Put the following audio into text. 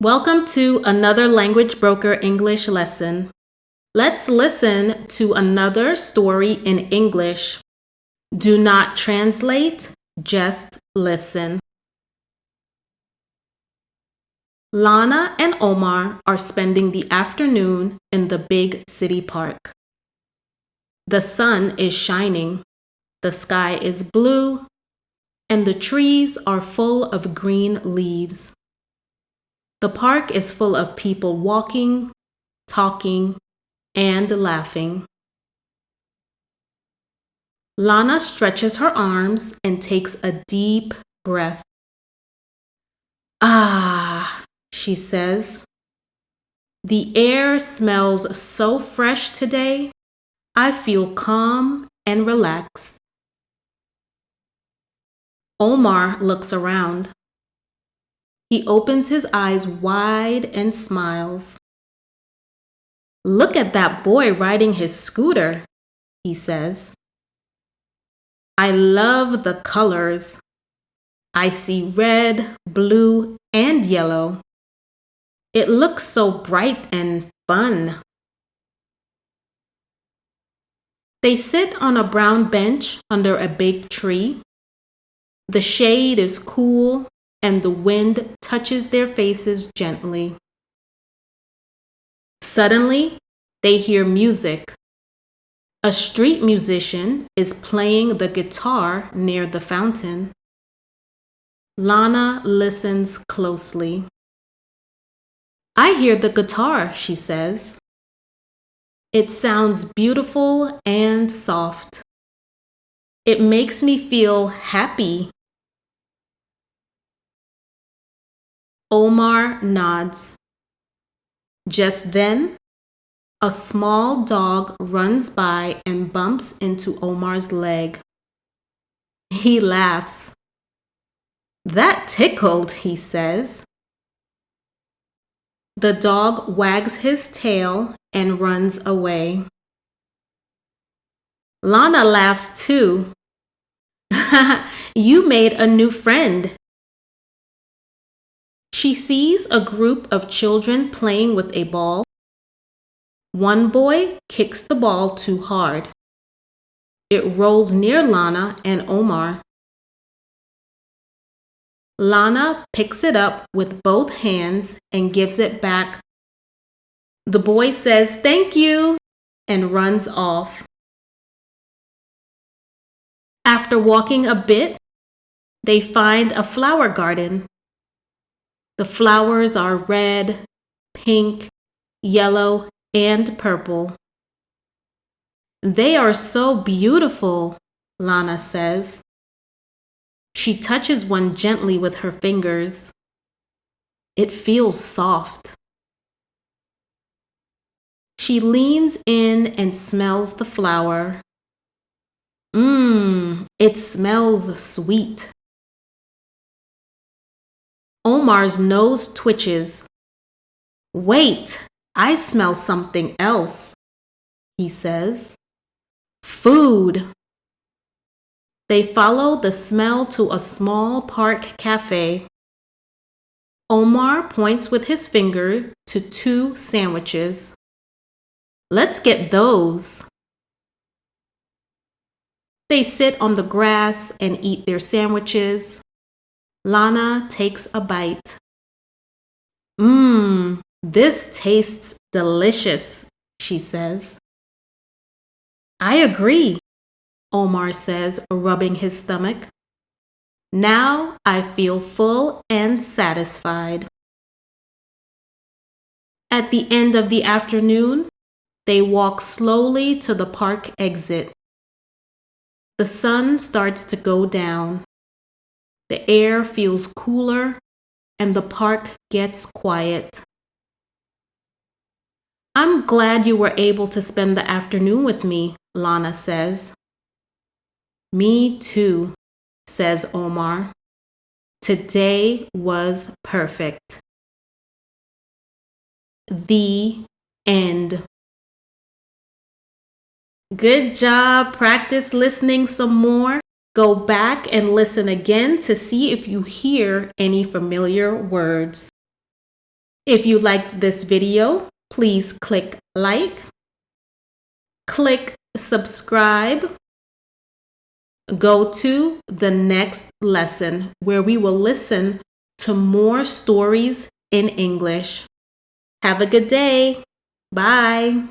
Welcome to another Language Broker English lesson. Let's listen to another story in English. Do not translate, just listen. Lana and Omar are spending the afternoon in the big city park. The sun is shining, the sky is blue, and the trees are full of green leaves. The park is full of people walking, talking, and laughing. Lana stretches her arms and takes a deep breath. Ah, she says. The air smells so fresh today. I feel calm and relaxed. Omar looks around. He opens his eyes wide and smiles. Look at that boy riding his scooter, he says. I love the colors. I see red, blue, and yellow. It looks so bright and fun. They sit on a brown bench under a big tree. The shade is cool and the wind touches their faces gently. Suddenly, they hear music. A street musician is playing the guitar near the fountain. Lana listens closely. I hear the guitar, she says. It sounds beautiful and soft. It makes me feel happy. Omar nods. Just then, a small dog runs by and bumps into Omar's leg. He laughs. That tickled, he says. The dog wags his tail and runs away. Lana laughs too. You made a new friend. She sees a group of children playing with a ball. One boy kicks the ball too hard. It rolls near Lana and Omar. Lana picks it up with both hands and gives it back. The boy says thank you and runs off. After walking a bit, they find a flower garden. The flowers are red, pink, yellow, and purple. They are so beautiful, Lana says. She touches one gently with her fingers. It feels soft. She leans in and smells the flower. It smells sweet. Omar's nose twitches. Wait, I smell something else, he says. Food. They follow the smell to a small park cafe. Omar points with his finger to 2 sandwiches. Let's get those. They sit on the grass and eat their sandwiches. Lana takes a bite. This tastes delicious, she says. I agree, Omar says, rubbing his stomach. Now I feel full and satisfied. At the end of the afternoon, they walk slowly to the park exit. The sun starts to go down. The air feels cooler and the park gets quiet. I'm glad you were able to spend the afternoon with me, Lana says. Me too, says Omar. Today was perfect. The end. Good job. Practice listening some more. Go back and listen again to see if you hear any familiar words. If you liked this video, please click like, click subscribe. Go to the next lesson where we will listen to more stories in English. Have a good day. Bye.